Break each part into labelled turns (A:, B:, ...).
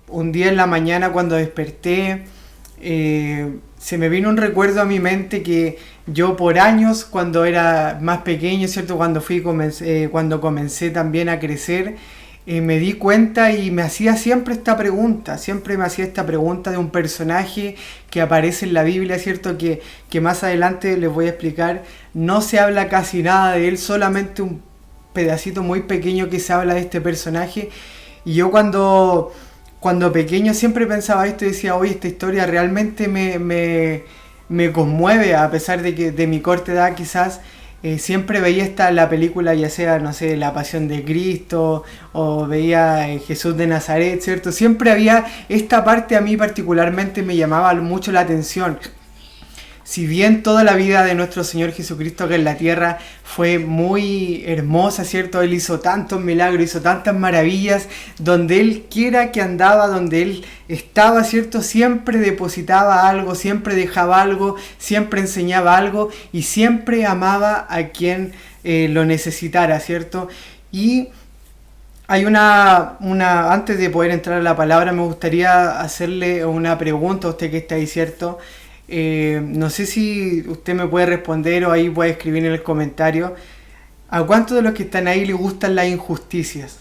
A: Un día en la mañana cuando desperté, se me vino un recuerdo a mi mente que yo por años, cuando era más pequeño, ¿cierto? Cuando comencé también a crecer, me di cuenta y me hacía siempre esta pregunta, siempre me hacía esta pregunta de un personaje que aparece en la Biblia, ¿cierto? Que más adelante les voy a explicar, no se habla casi nada de él, solamente un pedacito muy pequeño que se habla de este personaje. Y yo cuando pequeño siempre pensaba esto y decía, oye, esta historia realmente me conmueve, a pesar de que de mi corta edad quizás siempre veía la película, ya sea, no sé, La Pasión de Cristo o veía Jesús de Nazaret, ¿cierto? Siempre había esta parte, a mí particularmente me llamaba mucho la atención. Si bien toda la vida de nuestro Señor Jesucristo acá en la tierra fue muy hermosa, ¿cierto? Él hizo tantos milagros, hizo tantas maravillas, donde Él quiera que andaba, donde Él estaba, ¿cierto? Siempre depositaba algo, siempre dejaba algo, siempre enseñaba algo y siempre amaba a quien lo necesitara, ¿cierto? Y hay antes de poder entrar a la palabra, me gustaría hacerle una pregunta a usted que está ahí, ¿cierto? No sé si usted me puede responder o ahí puede escribir en el comentario. ¿A cuántos de los que están ahí le gustan las injusticias?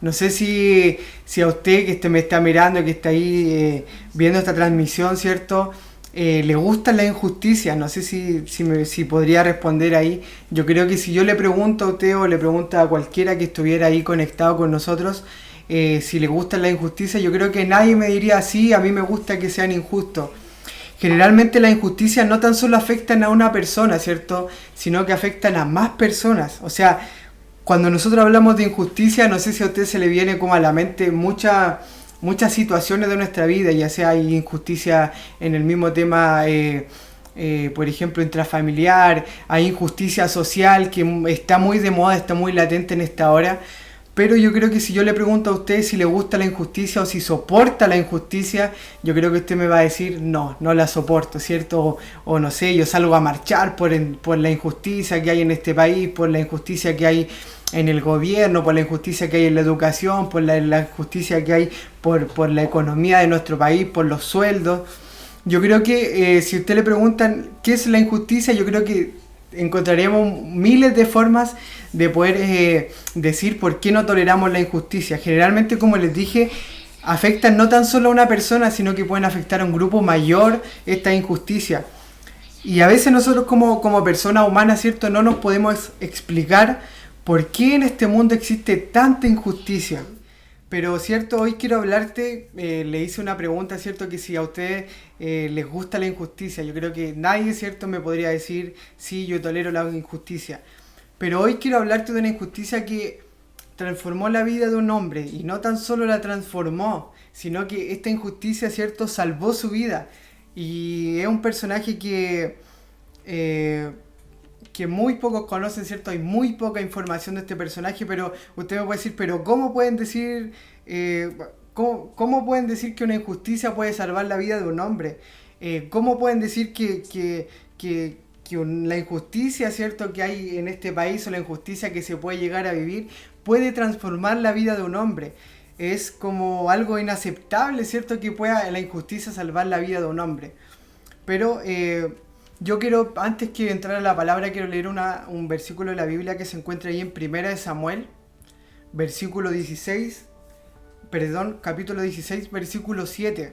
A: No sé si a usted me está mirando, que está ahí viendo esta transmisión, ¿cierto? ¿Le gustan las injusticias? No sé si podría responder ahí. Yo creo que si yo le pregunto a usted o le pregunto a cualquiera que estuviera ahí conectado con nosotros, si le gustan las injusticias, yo creo que nadie me diría sí, a mí me gusta que sean injustos. Generalmente las injusticias no tan solo afectan a una persona, ¿cierto? Sino que afectan a más personas. O sea, cuando nosotros hablamos de injusticia, no sé si a usted se le viene como a la mente muchas situaciones de nuestra vida, ya sea hay injusticia en el mismo tema, por ejemplo, intrafamiliar, hay injusticia social que está muy de moda, está muy latente en esta hora. Pero yo creo que si yo le pregunto a usted si le gusta la injusticia o si soporta la injusticia, yo creo que usted me va a decir no, no la soporto, ¿cierto? O no sé, yo salgo a marchar por la injusticia que hay en este país, por la injusticia que hay en el gobierno, por la injusticia que hay en la educación, por la injusticia que hay por la economía de nuestro país, por los sueldos. Yo creo que si usted le preguntan qué es la injusticia, yo creo que encontraremos miles de formas de poder decir por qué no toleramos la injusticia. Generalmente, como les dije, afectan no tan solo a una persona, sino que pueden afectar a un grupo mayor esta injusticia. Y a veces nosotros como personas humanas, ¿cierto? No nos podemos explicar por qué en este mundo existe tanta injusticia. Pero, ¿cierto? Hoy quiero hablarte, le hice una pregunta, ¿cierto? Que si a ustedes les gusta la injusticia. Yo creo que nadie, ¿cierto? Me podría decir, sí, yo tolero la injusticia. Pero hoy quiero hablarte de una injusticia que transformó la vida de un hombre. Y no tan solo la transformó, sino que esta injusticia, ¿cierto? Salvó su vida. Y es un personaje eh, que muy pocos conocen, ¿cierto? Hay muy poca información de este personaje, pero usted me puede decir, pero ¿cómo pueden decir, cómo pueden decir que una injusticia puede salvar la vida de un hombre? ¿Cómo pueden decir que la injusticia, ¿cierto?, que hay en este país o la injusticia que se puede llegar a vivir puede transformar la vida de un hombre? Es como algo inaceptable, ¿cierto?, que pueda la injusticia salvar la vida de un hombre. Pero yo quiero, antes que entrar a la palabra, quiero leer un versículo de la Biblia que se encuentra ahí en Primera de Samuel, versículo 16, perdón, capítulo 16, versículo 7.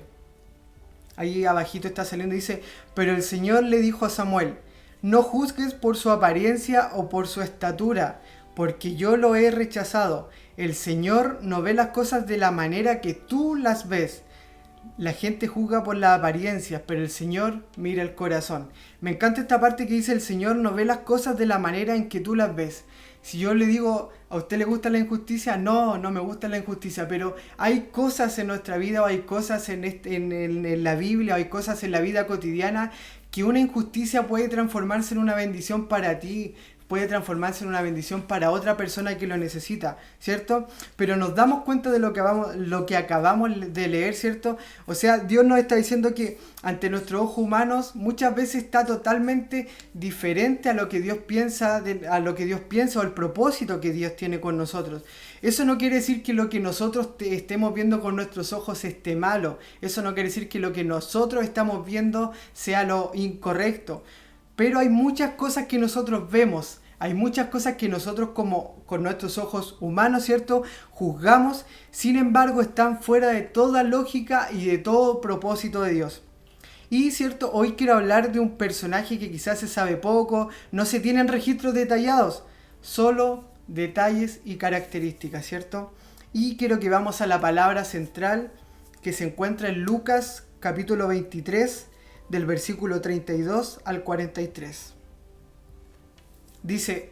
A: Ahí abajito está saliendo, dice, pero el Señor le dijo a Samuel, no juzgues por su apariencia o por su estatura, porque yo lo he rechazado. El Señor no ve las cosas de la manera que tú las ves. La gente juzga por las apariencias, pero el Señor mira el corazón. Me encanta esta parte que dice el Señor no ve las cosas de la manera en que tú las ves. Si yo le digo, ¿a usted le gusta la injusticia? No, no me gusta la injusticia, pero hay cosas en nuestra vida, o hay cosas en la Biblia, o hay cosas en la vida cotidiana que una injusticia puede transformarse en una bendición para ti. puede transformarse en una bendición para otra persona que lo necesita, ¿cierto? Pero nos damos cuenta de lo que acabamos de leer, ¿cierto? O sea, Dios nos está diciendo que ante nuestros ojos humanos muchas veces está totalmente diferente a lo que Dios piensa, o el propósito que Dios tiene con nosotros. Eso no quiere decir que lo que nosotros estemos viendo con nuestros ojos esté malo. Eso no quiere decir que lo que nosotros estamos viendo sea lo incorrecto. Pero hay muchas cosas que nosotros vemos. Hay muchas cosas que nosotros como con nuestros ojos humanos, ¿cierto?, juzgamos. Sin embargo, están fuera de toda lógica y de todo propósito de Dios. Y, ¿cierto?, hoy quiero hablar de un personaje que quizás se sabe poco, no se tienen registros detallados, solo detalles y características, ¿cierto? Y quiero que vamos a la palabra central que se encuentra en Lucas capítulo 23, del versículo 32 al 43. Dice: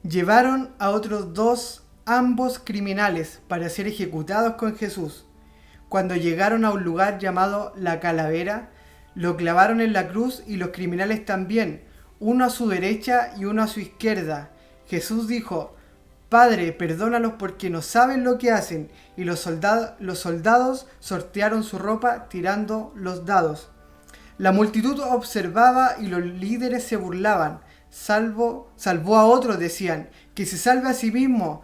A: llevaron a otros dos, ambos criminales, para ser ejecutados con Jesús. Cuando llegaron a un lugar llamado La Calavera, lo clavaron en la cruz y los criminales también, uno a su derecha y uno a su izquierda. Jesús dijo: Padre, perdónalos porque no saben lo que hacen. Y los soldados sortearon su ropa tirando los dados. La multitud observaba y los líderes se burlaban. Salvó a otros, decían, que se salve a sí mismo,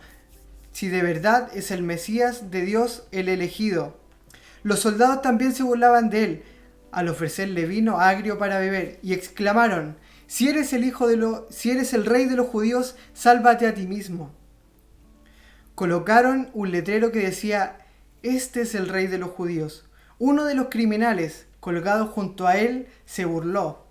A: si de verdad es el Mesías de Dios, el elegido. Los soldados también se burlaban de él, al ofrecerle vino agrio para beber, y exclamaron: si eres el rey de los judíos, sálvate a ti mismo. Colocaron un letrero que decía: este es el rey de los judíos. Uno de los criminales, colgado junto a él, se burló: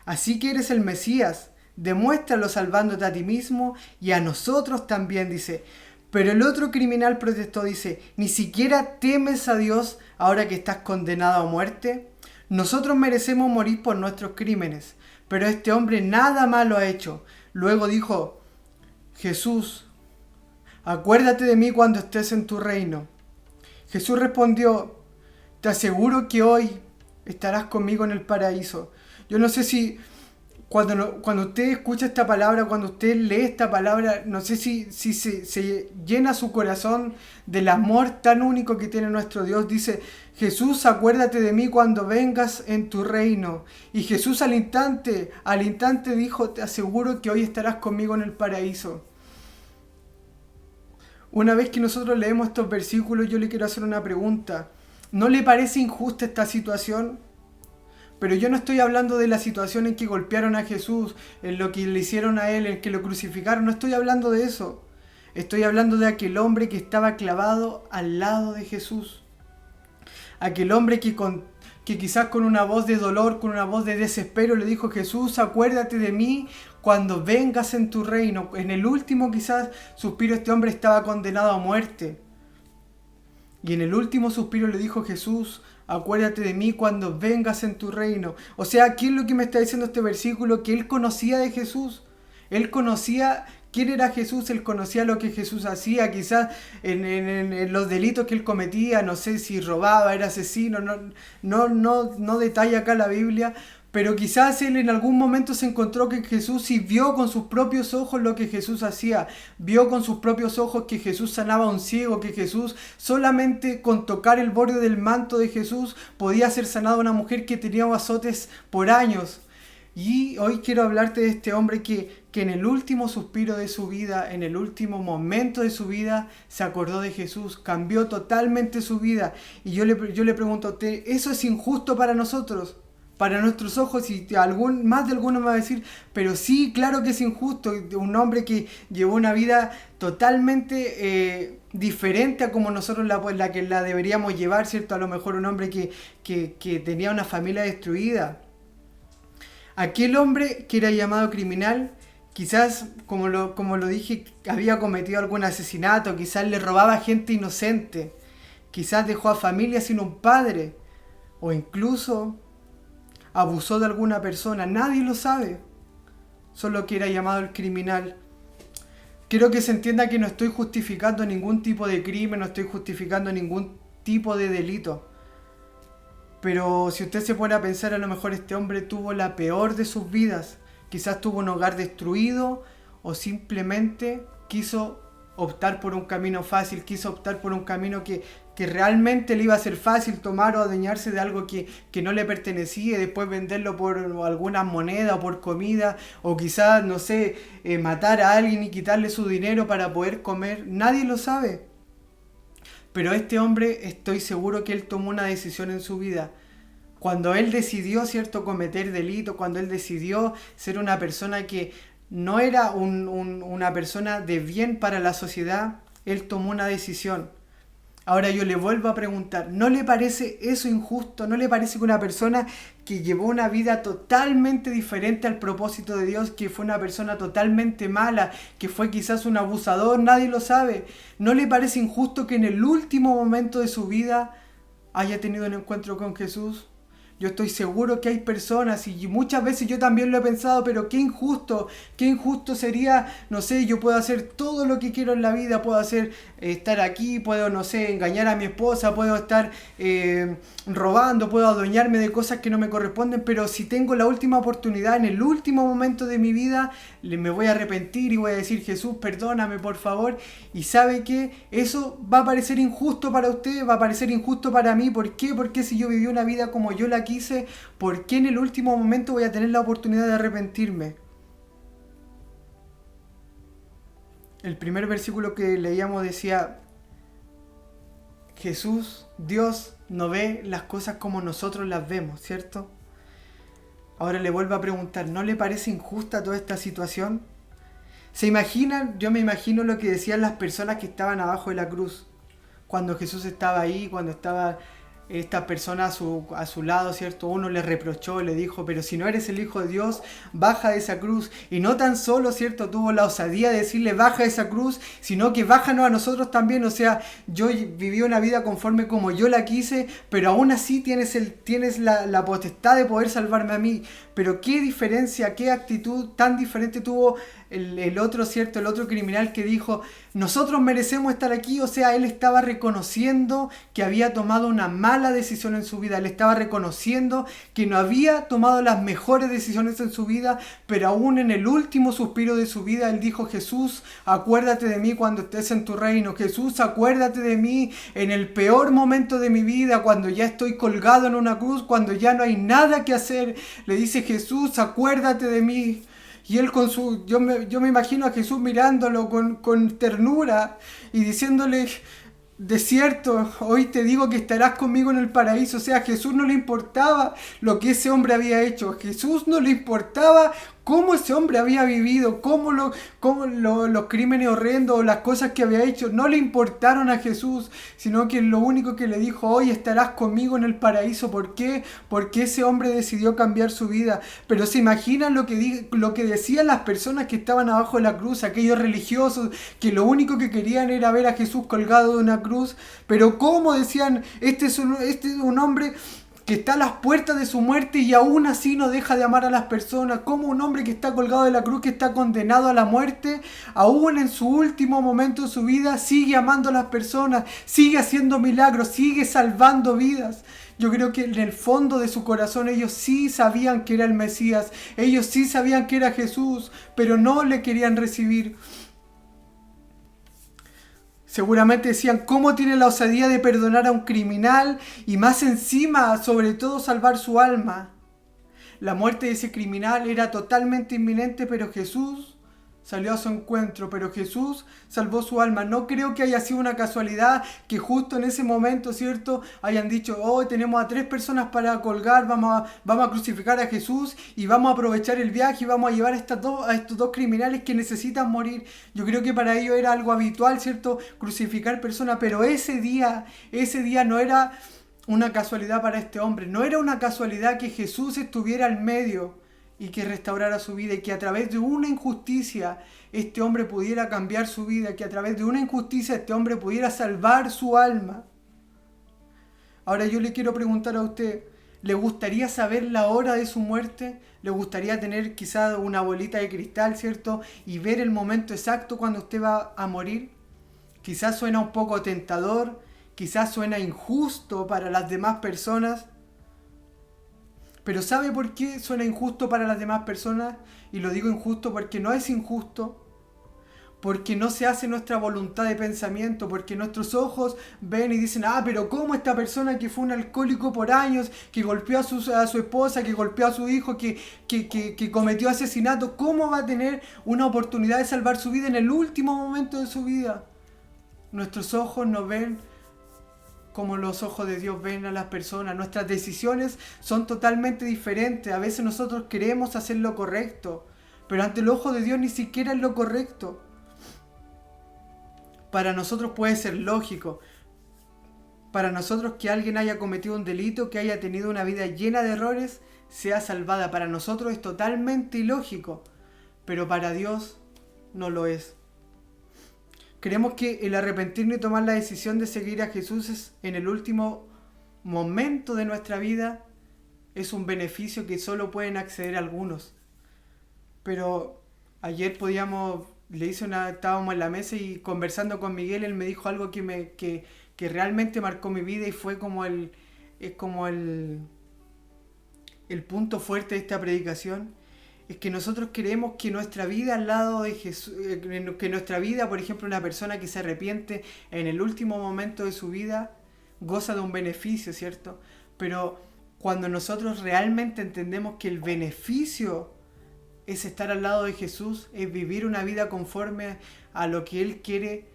A: así que eres el Mesías, demuéstralo salvándote a ti mismo y a nosotros también, dice. Pero el otro criminal protestó, dice: ¿ni siquiera temes a Dios ahora que estás condenado a muerte? Nosotros merecemos morir por nuestros crímenes, pero este hombre nada malo ha hecho. Luego dijo Jesús: acuérdate de mí cuando estés en tu reino. Jesús respondió: te aseguro que hoy estarás conmigo en el paraíso. Yo no sé si cuando usted escucha esta palabra, cuando usted lee esta palabra, no sé si se llena su corazón del amor tan único que tiene nuestro Dios. Dice: Jesús, acuérdate de mí cuando vengas en tu reino. Y Jesús al instante dijo: te aseguro que hoy estarás conmigo en el paraíso. Una vez que nosotros leemos estos versículos, yo le quiero hacer una pregunta. ¿No le parece injusta esta situación? Pero yo no estoy hablando de la situación en que golpearon a Jesús, en lo que le hicieron a él, en que lo crucificaron. No estoy hablando de eso. Estoy hablando de aquel hombre que estaba clavado al lado de Jesús. Aquel hombre que quizás con una voz de dolor, con una voz de desespero le dijo: Jesús, acuérdate de mí cuando vengas en tu reino. En el último quizás suspiro este hombre estaba condenado a muerte. Y en el último suspiro le dijo: Jesús, acuérdate de mí cuando vengas en tu reino. O sea, ¿qué es lo que me está diciendo este versículo? Que él conocía de Jesús. Él conocía quién era Jesús, él conocía lo que Jesús hacía, quizás en los delitos que él cometía, no sé si robaba, era asesino, no detalla acá la Biblia, pero quizás él en algún momento se encontró que Jesús y vio con sus propios ojos lo que Jesús hacía. Vio con sus propios ojos que Jesús sanaba a un ciego, que Jesús solamente con tocar el borde del manto de Jesús podía ser sanado a una mujer que tenía azotes por años. Y hoy quiero hablarte de este hombre que en el último suspiro de su vida, en el último momento de su vida, se acordó de Jesús, cambió totalmente su vida. Y yo le pregunto a usted, ¿eso es injusto para nosotros? Para nuestros ojos, y más de alguno me va a decir, pero sí, claro que es injusto. Un hombre que llevó una vida totalmente diferente a como nosotros la deberíamos llevar, ¿cierto? A lo mejor un hombre que tenía una familia destruida. Aquel hombre que era llamado criminal, quizás, como lo dije, había cometido algún asesinato, quizás le robaba a gente inocente, quizás dejó a familia sin un padre, o incluso abusó de alguna persona. Nadie lo sabe, solo que era llamado el criminal. Quiero que se entienda que no estoy justificando ningún tipo de crimen, no estoy justificando ningún tipo de delito. Pero si usted se pone a pensar, a lo mejor este hombre tuvo la peor de sus vidas. quizás tuvo un hogar destruido o simplemente quiso optar por un camino fácil, quiso optar por un camino que realmente le iba a ser fácil tomar o adueñarse de algo que no le pertenecía y después venderlo por alguna moneda o por comida, o quizás, no sé, matar a alguien y quitarle su dinero para poder comer. Nadie lo sabe. Pero este hombre, estoy seguro que él tomó una decisión en su vida. Cuando él decidió, ¿cierto?, cometer delito, cuando él decidió ser una persona que no era una persona de bien para la sociedad, él tomó una decisión. Ahora yo le vuelvo a preguntar, ¿no le parece eso injusto? ¿No le parece que una persona que llevó una vida totalmente diferente al propósito de Dios, que fue una persona totalmente mala, que fue quizás un abusador, nadie lo sabe, ¿no le parece injusto que en el último momento de su vida haya tenido un encuentro con Jesús? Yo estoy seguro que hay personas, y muchas veces yo también lo he pensado, pero qué injusto sería, no sé, yo puedo hacer todo lo que quiero en la vida, puedo estar aquí, puedo, no sé, engañar a mi esposa, puedo estar robando, puedo adueñarme de cosas que no me corresponden, pero si tengo la última oportunidad, en el último momento de mi vida, me voy a arrepentir y voy a decir, Jesús, perdóname por favor, y sabe que eso va a parecer injusto para usted, va a parecer injusto para mí. ¿Por qué? Porque si yo viví una vida como yo la quise, ¿por qué en el último momento voy a tener la oportunidad de arrepentirme? El primer versículo que leíamos decía, Jesús, Dios, no ve las cosas como nosotros las vemos, ¿cierto? Ahora le vuelvo a preguntar, ¿no le parece injusta toda esta situación? ¿Se imaginan? Yo me imagino lo que decían las personas que estaban abajo de la cruz, cuando Jesús estaba ahí, cuando estaba esta persona a su lado, ¿cierto? Uno le reprochó, le dijo, pero si no eres el Hijo de Dios, baja de esa cruz. Y no tan solo, ¿cierto?, tuvo la osadía de decirle, baja de esa cruz, sino que bájanos a nosotros también. O sea, yo viví una vida conforme como yo la quise, pero aún así tienes la potestad de poder salvarme a mí. Pero qué diferencia, qué actitud tan diferente tuvo el otro, ¿cierto? El otro criminal que dijo, nosotros merecemos estar aquí. O sea, él estaba reconociendo que había tomado una mala decisión en su vida. Él estaba reconociendo que no había tomado las mejores decisiones en su vida, pero aún en el último suspiro de su vida, él dijo, Jesús, acuérdate de mí cuando estés en tu reino. Jesús, acuérdate de mí en el peor momento de mi vida, cuando ya estoy colgado en una cruz, cuando ya no hay nada que hacer. Le dice, Jesús, acuérdate de mí. Y él yo me imagino a Jesús mirándolo con ternura y diciéndole, de cierto, hoy te digo que estarás conmigo en el paraíso. O sea, a Jesús no le importaba lo que ese hombre había hecho. A Jesús no le importaba cómo ese hombre había vivido, cómo los crímenes horrendos o las cosas que había hecho no le importaron a Jesús, sino que lo único que le dijo, hoy estarás conmigo en el paraíso. ¿Por qué? Porque ese hombre decidió cambiar su vida. Pero se imaginan lo que decían las personas que estaban abajo de la cruz, aquellos religiosos que lo único que querían era ver a Jesús colgado de una cruz. Pero ¿cómo decían, este es un hombre que está a las puertas de su muerte y aún así no deja de amar a las personas? Como un hombre que está colgado de la cruz, que está condenado a la muerte, aún en su último momento de su vida sigue amando a las personas, sigue haciendo milagros, sigue salvando vidas? Yo creo que en el fondo de su corazón ellos sí sabían que era el Mesías, ellos sí sabían que era Jesús, pero no le querían recibir. Seguramente decían, ¿cómo tiene la osadía de perdonar a un criminal y más encima, sobre todo, salvar su alma? La muerte de ese criminal era totalmente inminente, pero Jesús salió a su encuentro, pero Jesús salvó su alma. No creo que haya sido una casualidad que justo en ese momento, ¿cierto?, hayan dicho, hoy tenemos a 3 personas para colgar, vamos a crucificar a Jesús y vamos a aprovechar el viaje y vamos a llevar a estos dos criminales que necesitan morir. Yo creo que para ellos era algo habitual, ¿cierto?, crucificar personas, pero ese día no era una casualidad para este hombre. No era una casualidad que Jesús estuviera al medio y que restaurara su vida, y que a través de una injusticia este hombre pudiera cambiar su vida, que a través de una injusticia este hombre pudiera salvar su alma. Ahora yo le quiero preguntar a usted, ¿le gustaría saber la hora de su muerte? ¿Le gustaría tener quizás una bolita de cristal, ¿cierto?, y ver el momento exacto cuando usted va a morir? Quizás suena un poco tentador, quizás suena injusto para las demás personas, Pero ¿sabe por qué suena injusto para las demás personas? Y lo digo injusto porque no es injusto, porque no se hace nuestra voluntad de pensamiento, porque nuestros ojos ven y dicen, pero ¿cómo esta persona que fue un alcohólico por años, que golpeó a su esposa, que golpeó a su hijo, que cometió asesinato, cómo va a tener una oportunidad de salvar su vida en el último momento de su vida? Nuestros ojos no ven como los ojos de Dios ven a las personas. Nuestras decisiones son totalmente diferentes. A veces nosotros queremos hacer lo correcto, pero ante el ojo de Dios ni siquiera es lo correcto. Para nosotros puede ser lógico. Para nosotros que alguien haya cometido un delito, que haya tenido una vida llena de errores, sea salvada. Para nosotros es totalmente ilógico, pero para Dios no lo es. Creemos que el arrepentirnos y tomar la decisión de seguir a Jesús en el último momento de nuestra vida es un beneficio que solo pueden acceder algunos. Pero ayer estábamos en la mesa y conversando con Miguel, él me dijo algo que realmente marcó mi vida y fue como el punto fuerte de esta predicación. Es que nosotros queremos que nuestra vida al lado de Jesús, que nuestra vida, por ejemplo, una persona que se arrepiente en el último momento de su vida, goza de un beneficio, ¿cierto? Pero cuando nosotros realmente entendemos que el beneficio es estar al lado de Jesús, es vivir una vida conforme a lo que Él quiere,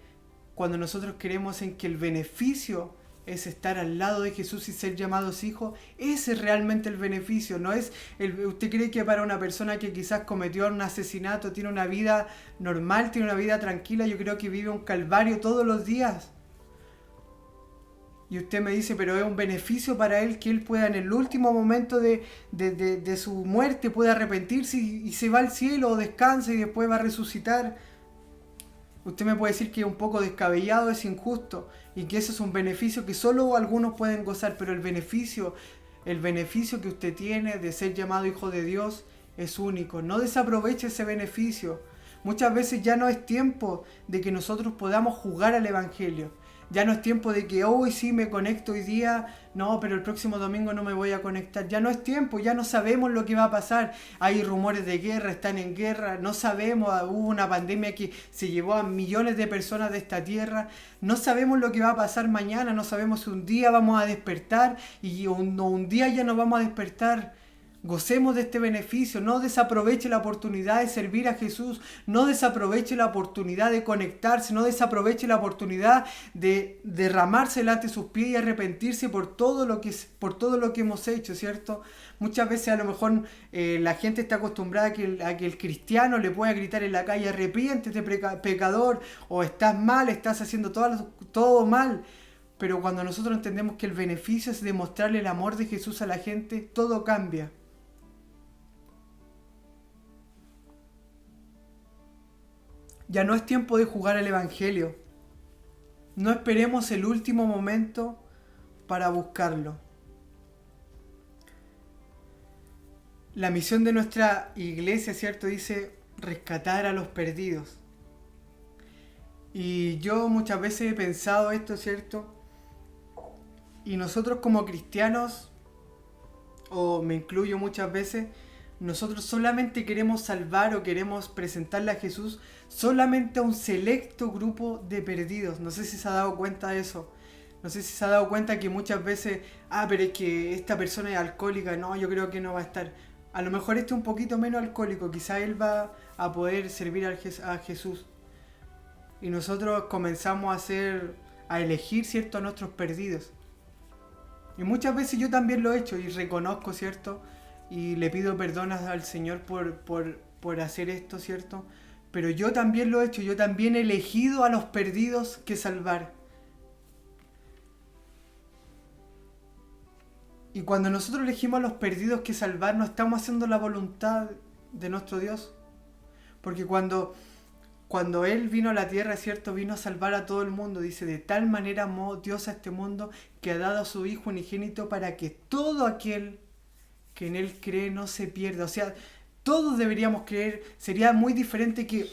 A: cuando nosotros creemos en que el beneficio es estar al lado de Jesús y ser llamados hijos, ese es realmente el beneficio. No es ¿Usted cree que para una persona que quizás cometió un asesinato, tiene una vida normal, tiene una vida tranquila? Yo creo que vive un calvario todos los días. Y usted me dice, pero es un beneficio para él que él pueda en el último momento de su muerte pueda arrepentirse y se va al cielo o descansa y después va a resucitar. Usted me puede decir que es un poco descabellado, es injusto y que eso es un beneficio que solo algunos pueden gozar, pero el beneficio que usted tiene de ser llamado hijo de Dios es único. No desaproveche ese beneficio. Muchas veces ya no es tiempo de que nosotros podamos jugar al evangelio. Ya no es tiempo de que hoy sí me conecto hoy día, no, pero el próximo domingo no me voy a conectar. Ya no es tiempo, ya no sabemos lo que va a pasar. Hay rumores de guerra, están en guerra, no sabemos, hubo una pandemia que se llevó a millones de personas de esta tierra. No sabemos lo que va a pasar mañana, no sabemos si un día vamos a despertar y un día ya no vamos a despertar. Gocemos de este beneficio, no desaproveche la oportunidad de servir a Jesús, no desaproveche la oportunidad de conectarse, no desaproveche la oportunidad de derramarse delante de sus pies y arrepentirse por todo lo que hemos hecho, ¿cierto? Muchas veces a lo mejor la gente está acostumbrada a que el cristiano le pueda gritar en la calle, arrepiéntete pecador, o estás mal, estás haciendo todo mal. Pero cuando nosotros entendemos que el beneficio es demostrarle el amor de Jesús a la gente, todo cambia. Ya no es tiempo de jugar al evangelio. No esperemos el último momento para buscarlo. La misión de nuestra iglesia, ¿cierto? Dice rescatar a los perdidos. Y yo muchas veces he pensado esto, ¿cierto? Y nosotros como cristianos, o me incluyo muchas veces, nosotros solamente queremos salvar o queremos presentarle a Jesús solamente a un selecto grupo de perdidos. No sé si se ha dado cuenta de eso. No sé si se ha dado cuenta que muchas veces, pero es que esta persona es alcohólica, no, yo creo que no va a estar. A lo mejor este es un poquito menos alcohólico, quizá él va a poder servir a Jesús. Y nosotros comenzamos a elegir, ¿cierto?, a nuestros perdidos. Y muchas veces yo también lo he hecho y reconozco, ¿cierto?, y le pido perdón al Señor por hacer esto, ¿cierto? Pero yo también lo he hecho, yo también he elegido a los perdidos que salvar. Y cuando nosotros elegimos a los perdidos que salvar, no estamos haciendo la voluntad de nuestro Dios. Porque cuando Él vino a la tierra, ¿cierto?, vino a salvar a todo el mundo. Dice, de tal manera amó Dios a este mundo que ha dado a su Hijo unigénito para que todo aquel que en Él cree no se pierda. O sea, todos deberíamos creer. Sería muy diferente que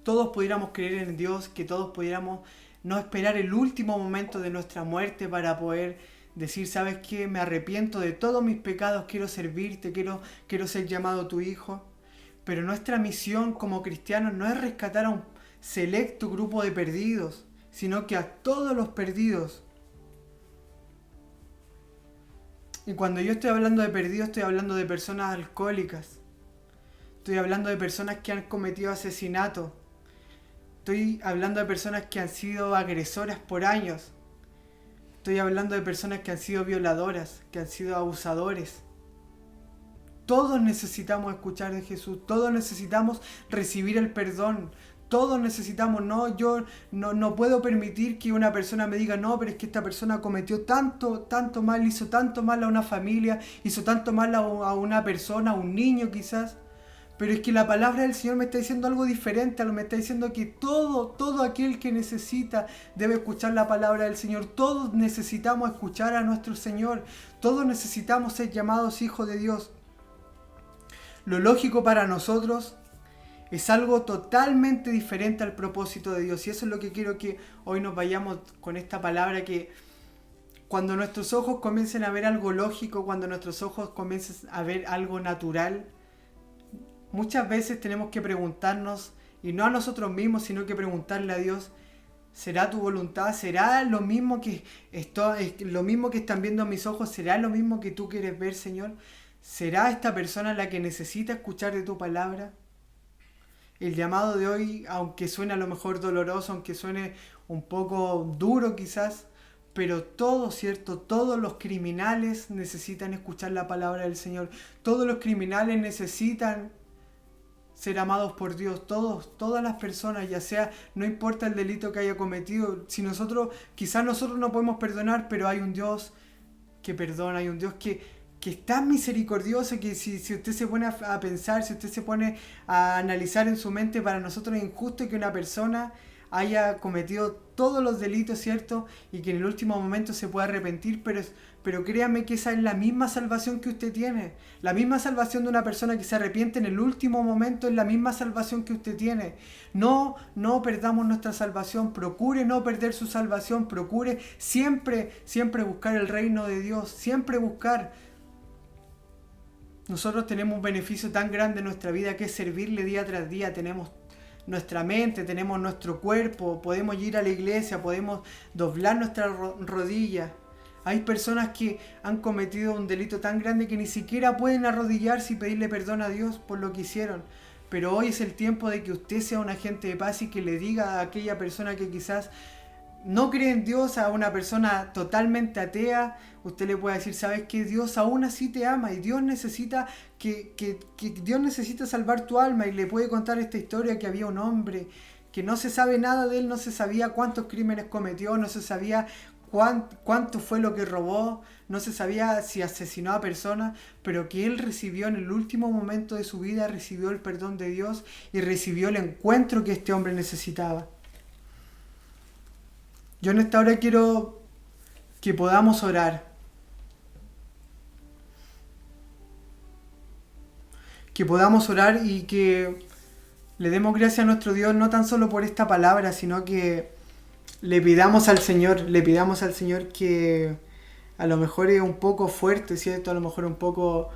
A: todos pudiéramos creer en Dios, que todos pudiéramos no esperar el último momento de nuestra muerte para poder decir, ¿sabes qué? Me arrepiento de todos mis pecados, quiero servirte, quiero ser llamado tu hijo. Pero nuestra misión como cristianos no es rescatar a un selecto grupo de perdidos, sino que a todos los perdidos. Y cuando yo estoy hablando de perdidos, estoy hablando de personas alcohólicas. Estoy hablando de personas que han cometido asesinato. Estoy hablando de personas que han sido agresoras por años. Estoy hablando de personas que han sido violadoras, que han sido abusadores. Todos necesitamos escuchar de Jesús, todos necesitamos recibir el perdón, todos necesitamos, yo no puedo permitir que una persona me diga, no, pero es que esta persona cometió tanto mal, hizo tanto mal a una familia, hizo tanto mal a una persona, a un niño quizás. Pero es que la palabra del Señor me está diciendo algo diferente, me está diciendo que todo aquel que necesita debe escuchar la palabra del Señor. Todos necesitamos escuchar a nuestro Señor, todos necesitamos ser llamados hijos de Dios. Lo lógico para nosotros es algo totalmente diferente al propósito de Dios. Y eso es lo que quiero que hoy nos vayamos con esta palabra, que cuando nuestros ojos comiencen a ver algo lógico, cuando nuestros ojos comiencen a ver algo natural, muchas veces tenemos que preguntarnos, y no a nosotros mismos, sino que preguntarle a Dios, ¿será tu voluntad? ¿Será lo mismo que están viendo mis ojos? ¿Será lo mismo que tú quieres ver, Señor? ¿Será esta persona la que necesita escuchar de tu palabra? El llamado de hoy, aunque suene a lo mejor doloroso, aunque suene un poco duro quizás, pero todos los criminales necesitan escuchar la palabra del Señor. Todos los criminales necesitan ser amados por Dios. Todas las personas, ya sea, no importa el delito que haya cometido. Quizás nosotros no podemos perdonar, pero hay un Dios que perdona, hay un Dios que es tan misericordioso que si usted se pone a pensar, si usted se pone a analizar en su mente, para nosotros es injusto que una persona haya cometido todos los delitos, ¿cierto? Y que en el último momento se pueda arrepentir, pero créame que esa es la misma salvación que usted tiene. La misma salvación de una persona que se arrepiente en el último momento es la misma salvación que usted tiene. No perdamos nuestra salvación, procure no perder su salvación, procure siempre buscar el reino de Dios, siempre buscar. Nosotros tenemos un beneficio tan grande en nuestra vida que es servirle día tras día. Tenemos nuestra mente, tenemos nuestro cuerpo, podemos ir a la iglesia, podemos doblar nuestras rodillas. Hay personas que han cometido un delito tan grande que ni siquiera pueden arrodillarse y pedirle perdón a Dios por lo que hicieron. Pero hoy es el tiempo de que usted sea un agente de paz y que le diga a aquella persona que quizás no cree en Dios, a una persona totalmente atea, usted le puede decir, ¿sabes qué? Dios aún así te ama y Dios necesita que Dios necesita salvar tu alma, y le puede contar esta historia que había un hombre que no se sabe nada de él, no se sabía cuántos crímenes cometió, no se sabía cuánto fue lo que robó, no se sabía si asesinó a personas, pero que él recibió en el último momento de su vida, recibió el perdón de Dios y recibió el encuentro que este hombre necesitaba. Yo en esta hora quiero que podamos orar. Que podamos orar y que le demos gracias a nuestro Dios, no tan solo por esta palabra, sino que le pidamos al Señor que a lo mejor es un poco fuerte, ¿cierto? A lo mejor un poco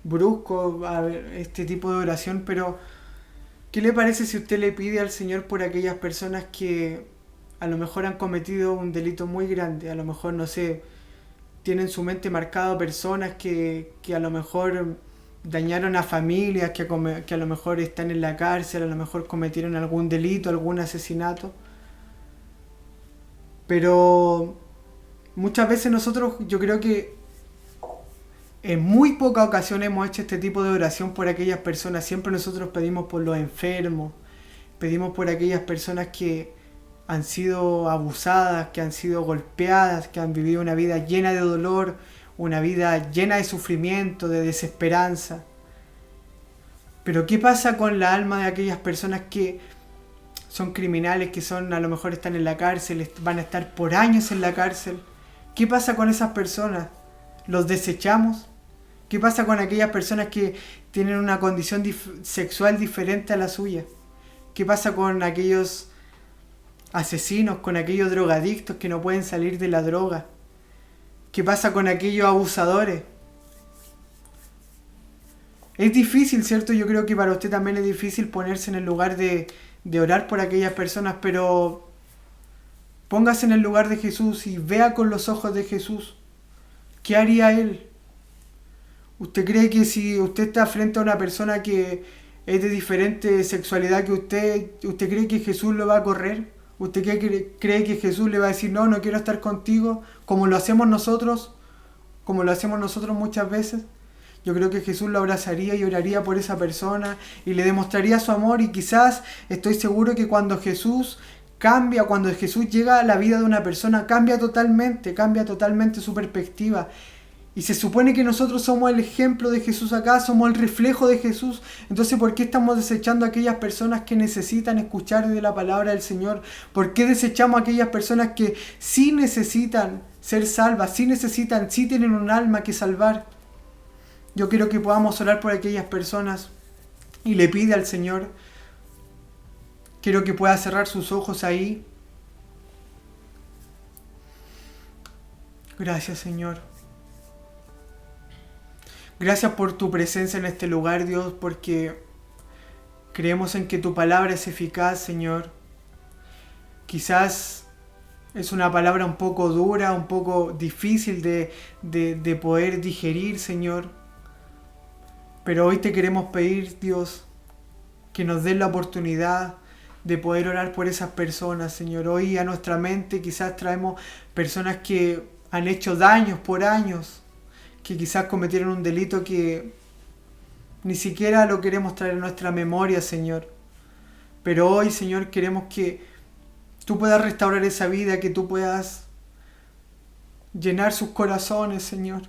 A: brusco este tipo de oración, pero ¿qué le parece si usted le pide al Señor por aquellas personas que a lo mejor han cometido un delito muy grande? A lo mejor, no sé, tienen su mente marcado personas que a lo mejor dañaron a familias, que a lo mejor están en la cárcel, a lo mejor cometieron algún delito, algún asesinato. Pero muchas veces nosotros, yo creo que en muy pocas ocasiones hemos hecho este tipo de oración por aquellas personas. Siempre nosotros pedimos por los enfermos, pedimos por aquellas personas que han sido abusadas, que han sido golpeadas, que han vivido una vida llena de dolor, una vida llena de sufrimiento, de desesperanza. Pero ¿qué pasa con la alma de aquellas personas que son criminales, que a lo mejor están en la cárcel, van a estar por años en la cárcel? ¿Qué pasa con esas personas? ¿Los desechamos? ¿Qué pasa con aquellas personas que tienen una condición sexual diferente a la suya? ¿Qué pasa con aquellos asesinos, con aquellos drogadictos que no pueden salir de la droga? ¿Qué pasa con aquellos abusadores? Es difícil, ¿cierto? Yo creo que para usted también es difícil ponerse en el lugar de orar por aquellas personas, pero póngase en el lugar de Jesús y vea con los ojos de Jesús. ¿Qué haría Él? ¿Usted cree que si usted está frente a una persona que es de diferente sexualidad que usted cree que Jesús lo va a correr? ¿Usted cree que Jesús le va a decir, no, no quiero estar contigo, como lo hacemos nosotros, muchas veces? Yo creo que Jesús lo abrazaría y oraría por esa persona y le demostraría su amor, y quizás estoy seguro que cuando Jesús cambia, cuando Jesús llega a la vida de una persona, cambia totalmente su perspectiva. Y se supone que nosotros somos el ejemplo de Jesús acá, somos el reflejo de Jesús. Entonces, ¿por qué estamos desechando a aquellas personas que necesitan escuchar de la palabra del Señor? ¿Por qué desechamos a aquellas personas que sí necesitan ser salvas, sí tienen un alma que salvar? Yo quiero que podamos orar por aquellas personas y le pide al Señor, quiero que pueda cerrar sus ojos ahí. Gracias, Señor. Gracias por tu presencia en este lugar, Dios, porque creemos en que tu palabra es eficaz, Señor. Quizás es una palabra un poco dura, un poco difícil de poder digerir, Señor. Pero hoy te queremos pedir, Dios, que nos des la oportunidad de poder orar por esas personas, Señor. Hoy a nuestra mente quizás traemos personas que han hecho daños por años, que quizás cometieron un delito que ni siquiera lo queremos traer en nuestra memoria, Señor. Pero hoy, Señor, queremos que tú puedas restaurar esa vida, que tú puedas llenar sus corazones, Señor.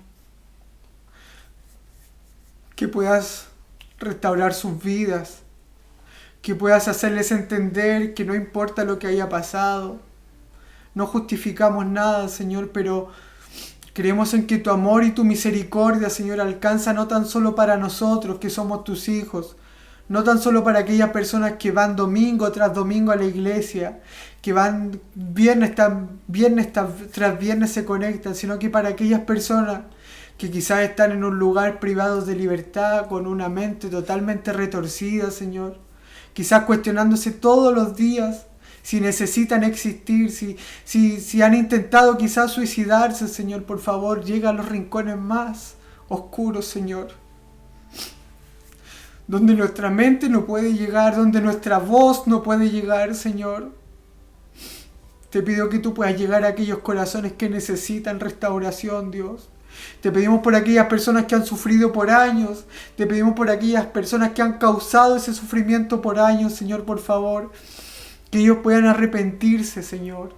A: Que puedas restaurar sus vidas. Que puedas hacerles entender que no importa lo que haya pasado. No justificamos nada, Señor, pero creemos en que tu amor y tu misericordia, Señor, alcanza no tan solo para nosotros, que somos tus hijos, no tan solo para aquellas personas que van domingo tras domingo a la iglesia, que van viernes tras viernes se conectan, sino que para aquellas personas que quizás están en un lugar privados de libertad, con una mente totalmente retorcida, Señor, quizás cuestionándose todos los días si necesitan existir, si han intentado quizás suicidarse, Señor, por favor, llega a los rincones más oscuros, Señor, donde nuestra mente no puede llegar, donde nuestra voz no puede llegar, Señor. Te pido que tú puedas llegar a aquellos corazones que necesitan restauración, Dios. Te pedimos por aquellas personas que han sufrido por años, te pedimos por aquellas personas que han causado ese sufrimiento por años, Señor, por favor, que ellos puedan arrepentirse, Señor.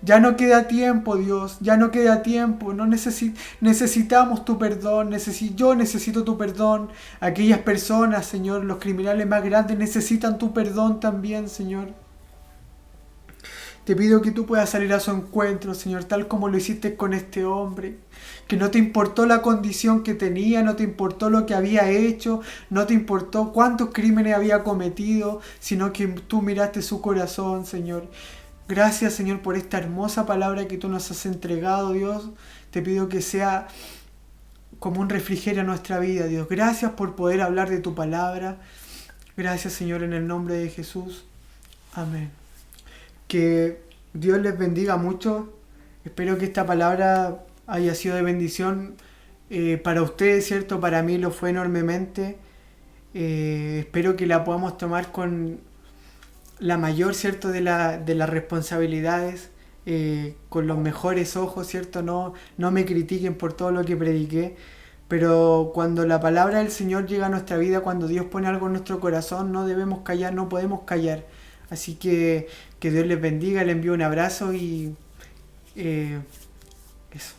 A: Ya no queda tiempo, Dios, ya no queda tiempo. No necesitamos tu perdón, yo necesito tu perdón. Aquellas personas, Señor, los criminales más grandes necesitan tu perdón también, Señor. Te pido que tú puedas salir a su encuentro, Señor, tal como lo hiciste con este hombre. Que no te importó la condición que tenía, no te importó lo que había hecho, no te importó cuántos crímenes había cometido, sino que tú miraste su corazón, Señor. Gracias, Señor, por esta hermosa palabra que tú nos has entregado, Dios. Te pido que sea como un refrigerio a nuestra vida, Dios. Gracias por poder hablar de tu palabra. Gracias, Señor, en el nombre de Jesús. Amén. Que Dios les bendiga mucho. Espero que esta palabra haya sido de bendición para ustedes, ¿cierto? Para mí lo fue enormemente. Espero que la podamos tomar con la mayor, ¿cierto?, de las responsabilidades, con los mejores ojos, ¿cierto? No me critiquen por todo lo que prediqué, pero cuando la palabra del Señor llega a nuestra vida, cuando Dios pone algo en nuestro corazón, no debemos callar, no podemos callar. Así que Dios les bendiga, les envío un abrazo y eso.